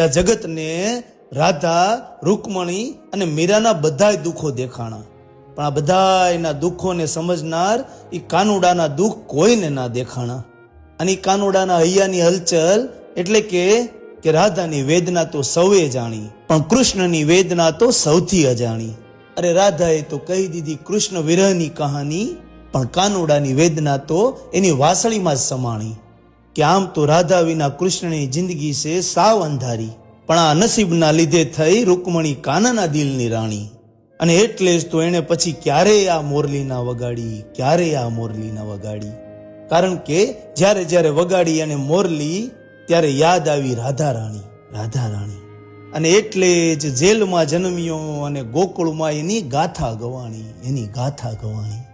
આ જગતને રાધા, રૂકમણી અને મીરાના બધાય દુઃખો દેખાણા, પણ આ બધાયના દુઃખોને સમજનાર એ કાનુડાના દુઃખ કોઈને ના દેખાણા. અને કાનુડાના હૈયાની હલચલ એટલે કે રાધાની વેદના તો સૌએ જાણી, પણ કૃષ્ણની વેદના તો સૌથી અજાણી. અરે રાધાએ તો કહી દીધી કૃષ્ણ વિરહની કહાની, પણ કાનુડાની વેદના તો એની વાસળીમાં જ સમાણી. કે આમ તો રાધા વિના કૃષ્ણની જિંદગી છે સાવ અંધારી, પણ આ નસીબના લીધે થઈ રૂકમણી કાનાના દિલની રાણી. અને એટલે જ તો એને પછી ક્યારેય આ મોરલી ના વગાડી, ક્યારેય આ મોરલી ના વગાડી. કારણ કે જ્યારે જ્યારે વગાડી અને મોરલી, ત્યારે યાદ આવી રાધા રાણી, રાધા રાણી. અને એટલે જ જેલમાં જન્મ્યો અને ગોકુળમાં એની ગાથા ગવાણી, એની ગાથા ગવાણી.